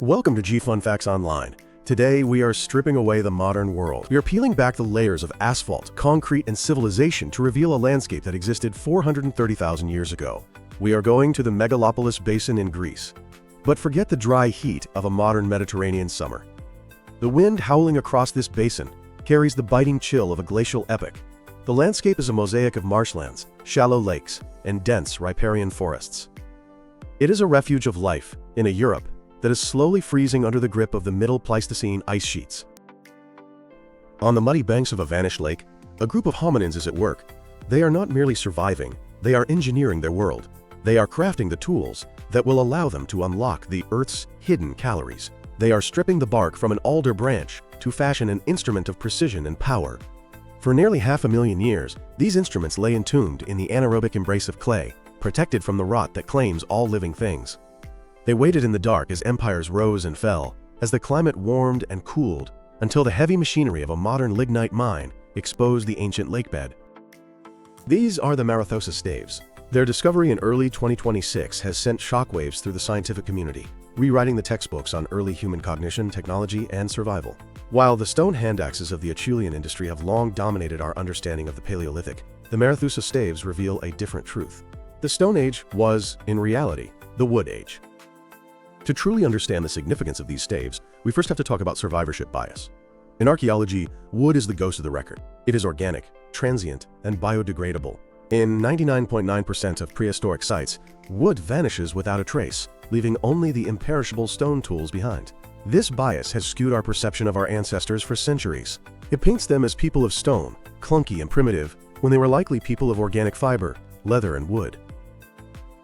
Welcome to G-Fun Facts Online. Today, we are stripping away the modern world. We are peeling back the layers of asphalt, concrete, and civilization to reveal a landscape that existed 430,000 years ago. We are going to the Megalopolis Basin in Greece. But forget the dry heat of a modern Mediterranean summer. The wind howling across this basin carries the biting chill of a glacial epoch. The landscape is a mosaic of marshlands, shallow lakes, and dense riparian forests. It is a refuge of life in a Europe that is slowly freezing under the grip of the Middle Pleistocene ice sheets. On the muddy banks of a vanished lake, a group of hominins is at work. They are not merely surviving, they are engineering their world. They are crafting the tools that will allow them to unlock the Earth's hidden calories. They are stripping the bark from an alder branch to fashion an instrument of precision and power. For nearly 500,000 years, these instruments lay entombed in the anaerobic embrace of clay, protected from the rot that claims all living things. They waited in the dark as empires rose and fell, as the climate warmed and cooled, until the heavy machinery of a modern lignite mine exposed the ancient lakebed. These are the Marathousa Staves. Their discovery in early 2026 has sent shockwaves through the scientific community, rewriting the textbooks on early human cognition, technology, and survival. While the stone hand axes of the Acheulean industry have long dominated our understanding of the Paleolithic, the Marathousa Staves reveal a different truth. The Stone Age was, in reality, the Wood Age. To truly understand the significance of these staves, we first have to talk about survivorship bias. In archaeology, wood is the ghost of the record. It is organic, transient, and biodegradable. In 99.9% of prehistoric sites, wood vanishes without a trace, leaving only the imperishable stone tools behind. This bias has skewed our perception of our ancestors for centuries. It paints them as people of stone, clunky and primitive, when they were likely people of organic fiber, leather, and wood.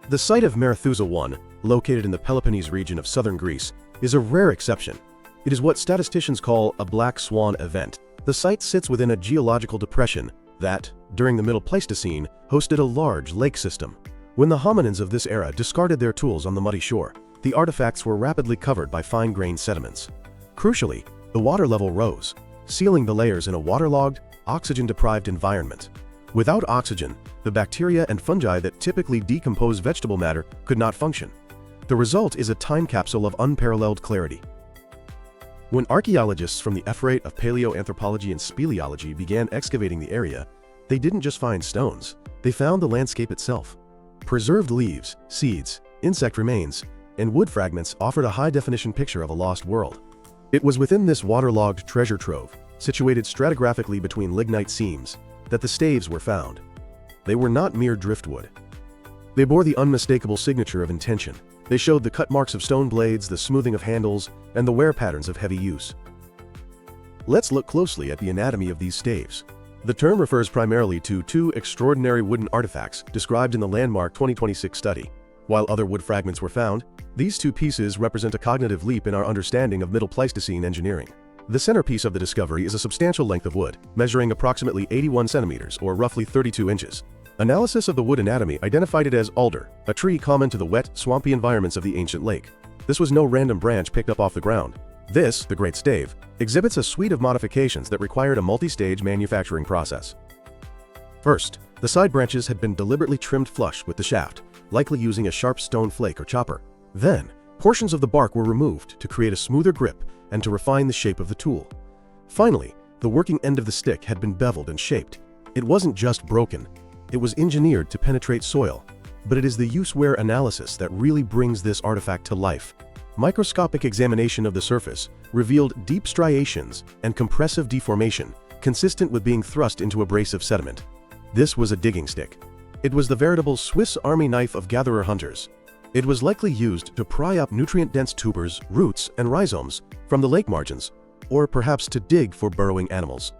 The site of Marathousa I, located in the Peloponnese region of southern Greece, is a rare exception. It is what statisticians call a black swan event. The site sits within a geological depression that, during the Middle Pleistocene, hosted a large lake system. When the hominins of this era discarded their tools on the muddy shore, the artifacts were rapidly covered by fine-grained sediments. Crucially, the water level rose, sealing the layers in a waterlogged, oxygen-deprived environment. Without oxygen, the bacteria and fungi that typically decompose vegetable matter could not function. The result is a time capsule of unparalleled clarity. When archaeologists from the Ephrate of paleoanthropology and speleology began excavating the area, they didn't just find stones, they found the landscape itself. Preserved leaves, seeds, insect remains, and wood fragments offered a high-definition picture of a lost world. It was within this waterlogged treasure trove, situated stratigraphically between lignite seams, that the staves were found. They were not mere driftwood. They bore the unmistakable signature of intention. They showed the cut marks of stone blades, the smoothing of handles, and the wear patterns of heavy use. Let's look closely at the anatomy of these staves. The term refers primarily to two extraordinary wooden artifacts described in the landmark 2026 study. While other wood fragments were found, these two pieces represent a cognitive leap in our understanding of Middle Pleistocene engineering. The centerpiece of the discovery is a substantial length of wood, measuring approximately 81 centimeters or roughly 32 inches. Analysis of the wood anatomy identified it as alder, a tree common to the wet, swampy environments of the ancient lake. This was no random branch picked up off the ground. This, the Great Stave, exhibits a suite of modifications that required a multi-stage manufacturing process. First, the side branches had been deliberately trimmed flush with the shaft, likely using a sharp stone flake or chopper. Then, portions of the bark were removed to create a smoother grip and to refine the shape of the tool. Finally, the working end of the stick had been beveled and shaped. It wasn't just broken. It was engineered to penetrate soil, but it is the use-wear analysis that really brings this artifact to life. Microscopic examination of the surface revealed deep striations and compressive deformation, consistent with being thrust into abrasive sediment. This was a digging stick. It was the veritable Swiss Army knife of gatherer-hunters. It was likely used to pry up nutrient-dense tubers, roots, and rhizomes from the lake margins, or perhaps to dig for burrowing animals.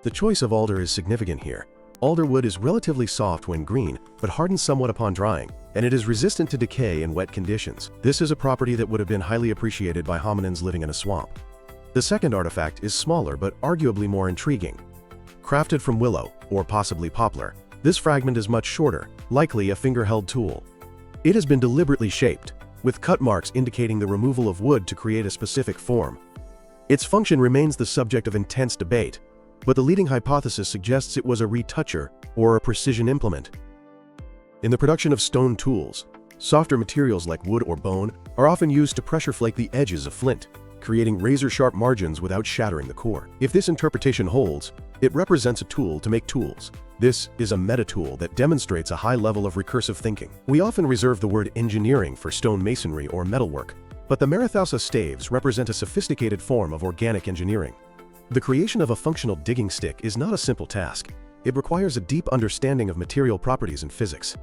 The choice of alder is significant here. Alder wood is relatively soft when green, but hardens somewhat upon drying, and it is resistant to decay in wet conditions. This is a property that would have been highly appreciated by hominins living in a swamp. The second artifact is smaller but arguably more intriguing. Crafted from willow, or possibly poplar, this fragment is much shorter, likely a finger-held tool. It has been deliberately shaped, with cut marks indicating the removal of wood to create a specific form. Its function remains the subject of intense debate, but the leading hypothesis suggests it was a retoucher or a precision implement. In the production of stone tools, Softer materials like wood or bone are often used to pressure flake the edges of flint, creating razor-sharp margins without shattering the core. If this interpretation holds, it represents a tool to make tools. This is a meta-tool that demonstrates a high level of recursive thinking. We often reserve the word engineering for stone masonry or metalwork, but the Marathousa Staves represent a sophisticated form of organic engineering. The creation of a functional digging stick is not a simple task. It requires a deep understanding of material properties and physics.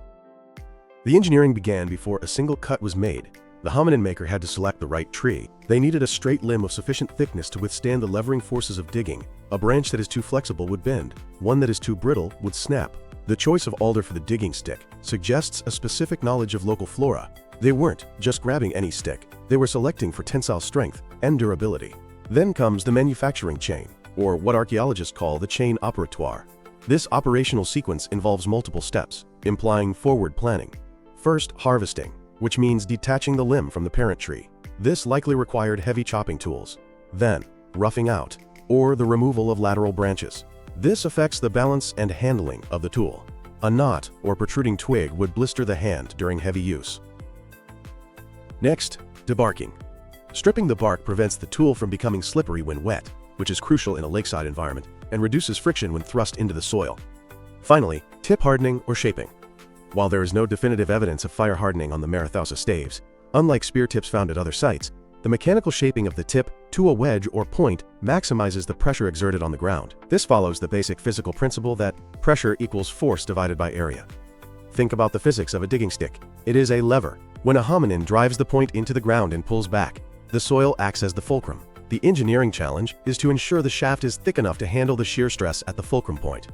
The engineering began before a single cut was made. The hominin maker had to select the right tree. They needed a straight limb of sufficient thickness to withstand the levering forces of digging. A branch that is too flexible would bend. One that is too brittle would snap. The choice of alder for the digging stick suggests a specific knowledge of local flora. They weren't just grabbing any stick. They were selecting for tensile strength and durability. Then comes the manufacturing chain, or what archaeologists call the chain operatoire. This operational sequence involves multiple steps, implying forward planning. First, harvesting, which means detaching the limb from the parent tree. This likely required heavy chopping tools. Then, roughing out, or the removal of lateral branches. This affects the balance and handling of the tool. A knot or protruding twig would blister the hand during heavy use. Next, debarking. Stripping the bark prevents the tool from becoming slippery when wet, which is crucial in a lakeside environment, and reduces friction when thrust into the soil. Finally, tip hardening or shaping. While there is no definitive evidence of fire hardening on the Marathousa Staves, unlike spear tips found at other sites, the mechanical shaping of the tip to a wedge or point maximizes the pressure exerted on the ground. This follows the basic physical principle that pressure equals force divided by area. Think about the physics of a digging stick. It is a lever. When a hominin drives the point into the ground and pulls back, the soil acts as the fulcrum. The engineering challenge is to ensure the shaft is thick enough to handle the shear stress at the fulcrum point.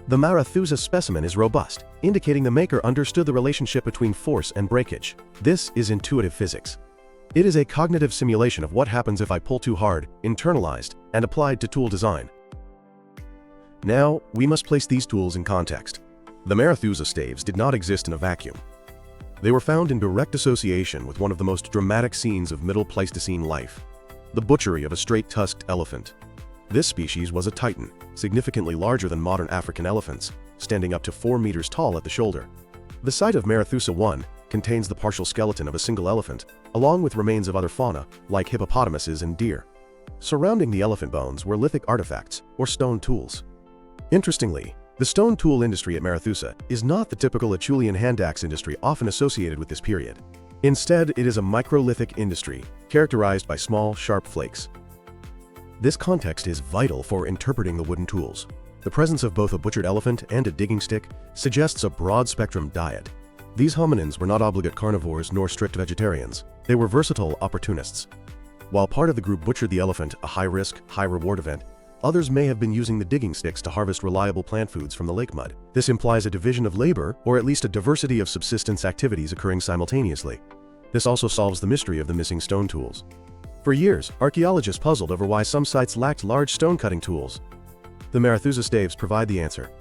The Marathousa specimen is robust, indicating the maker understood the relationship between force and breakage. This is intuitive physics. It is a cognitive simulation of what happens if I pull too hard, internalized, and applied to tool design. Now, we must place these tools in context. The Marathousa Staves did not exist in a vacuum. They were found in direct association with one of the most dramatic scenes of Middle Pleistocene life, the butchery of a straight-tusked elephant. This species was a titan, significantly larger than modern African elephants, standing up to 4 meters tall at the shoulder. The site of Marathousa I contains the partial skeleton of a single elephant, along with remains of other fauna, like hippopotamuses and deer. Surrounding the elephant bones were lithic artifacts, or stone tools. Interestingly, the stone tool industry at Marathousa is not the typical Acheulean hand axe industry often associated with this period. Instead, it is a microlithic industry, characterized by small, sharp flakes. This context is vital for interpreting the wooden tools. The presence of both a butchered elephant and a digging stick suggests a broad-spectrum diet. These hominins were not obligate carnivores nor strict vegetarians. They were versatile opportunists. While part of the group butchered the elephant, a high-risk, high-reward event, others may have been using the digging sticks to harvest reliable plant foods from the lake mud. This implies a division of labor, or at least a diversity of subsistence activities occurring simultaneously. This also solves the mystery of the missing stone tools. For years, archaeologists puzzled over why some sites lacked large stone-cutting tools. The Marathousa Staves provide the answer.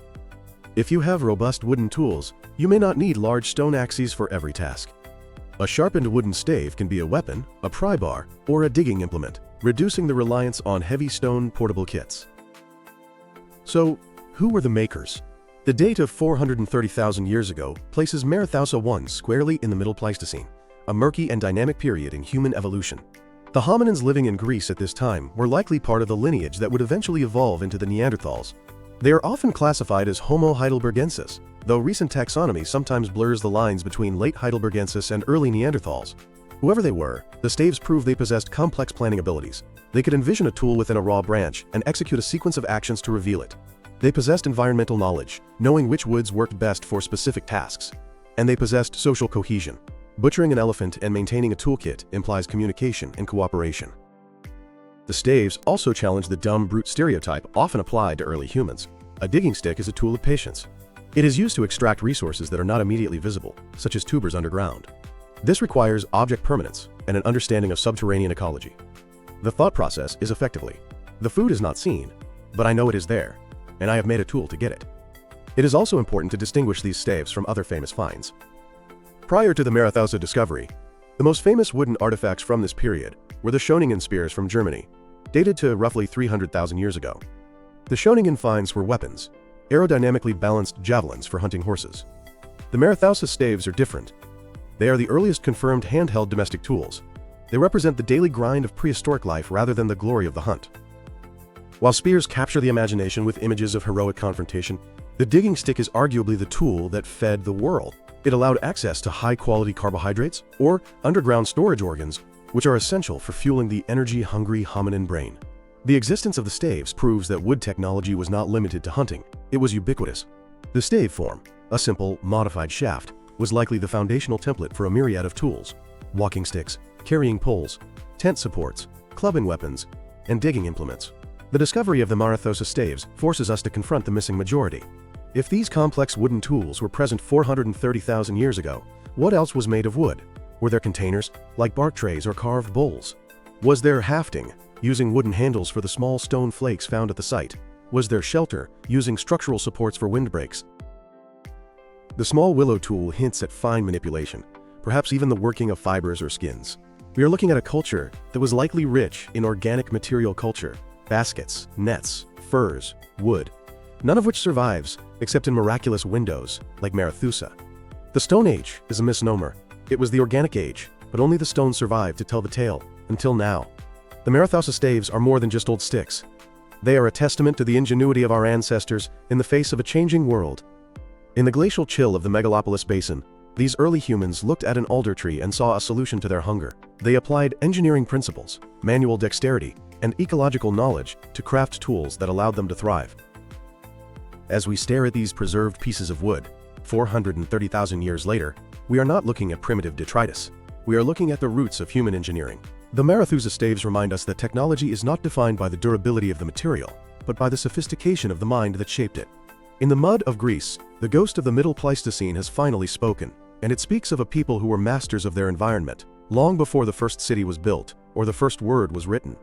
If you have robust wooden tools, you may not need large stone axes for every task. A sharpened wooden stave can be a weapon, a pry bar, or a digging implement, reducing the reliance on heavy stone portable kits. So, who were the makers? The date of 430,000 years ago places Marathousa I squarely in the Middle Pleistocene, a murky and dynamic period in human evolution. The hominins living in Greece at this time were likely part of the lineage that would eventually evolve into the Neanderthals. They are often classified as Homo heidelbergensis, though recent taxonomy sometimes blurs the lines between late Heidelbergensis and early Neanderthals. Whoever they were, the Staves prove they possessed complex planning abilities. They could envision a tool within a raw branch and execute a sequence of actions to reveal it. They possessed environmental knowledge, knowing which woods worked best for specific tasks. And they possessed social cohesion. Butchering an elephant and maintaining a toolkit implies communication and cooperation. The Staves also challenge the dumb brute stereotype often applied to early humans. A digging stick is a tool of patience. It is used to extract resources that are not immediately visible, such as tubers underground. This requires object permanence and an understanding of subterranean ecology. The thought process is effectively, the food is not seen, but I know it is there, and I have made a tool to get it. It is also important to distinguish these staves from other famous finds. Prior to the Marathousa discovery, the most famous wooden artifacts from this period were the Schöningen spears from Germany, dated to roughly 300,000 years ago. The Schöningen finds were weapons, aerodynamically balanced javelins for hunting horses. The Marathousa staves are different. They are the earliest confirmed handheld domestic tools. They represent the daily grind of prehistoric life rather than the glory of the hunt. While spears capture the imagination with images of heroic confrontation, the digging stick is arguably the tool that fed the world. It allowed access to high-quality carbohydrates or underground storage organs, which are essential for fueling the energy-hungry hominin brain. The existence of the staves proves that wood technology was not limited to hunting. It was ubiquitous. The stave form, a simple, modified shaft, was likely the foundational template for a myriad of tools: walking sticks, carrying poles, tent supports, clubbing weapons, and digging implements. The discovery of the Marathousa Staves forces us to confront the missing majority. If these complex wooden tools were present 430,000 years ago, what else was made of wood? Were there containers, like bark trays or carved bowls? Was there hafting, using wooden handles for the small stone flakes found at the site? Was there shelter, using structural supports for windbreaks? The small willow tool hints at fine manipulation, perhaps even the working of fibers or skins. We are looking at a culture that was likely rich in organic material culture: baskets, nets, furs, wood, none of which survives except in miraculous windows like Marathousa. The Stone Age is a misnomer. It was the organic age, but only the stone survived to tell the tale, until now. The Marathousa Staves are more than just old sticks. They are a testament to the ingenuity of our ancestors in the face of a changing world. In the glacial chill of the Megalopolis Basin, these early humans looked at an alder tree and saw a solution to their hunger. They applied engineering principles, manual dexterity, and ecological knowledge to craft tools that allowed them to thrive. As we stare at these preserved pieces of wood, 430,000 years later, we are not looking at primitive detritus. We are looking at the roots of human engineering. The Marathousa Staves remind us that technology is not defined by the durability of the material, but by the sophistication of the mind that shaped it. In the mud of Greece, the ghost of the Middle Pleistocene has finally spoken, and it speaks of a people who were masters of their environment, long before the first city was built or the first word was written.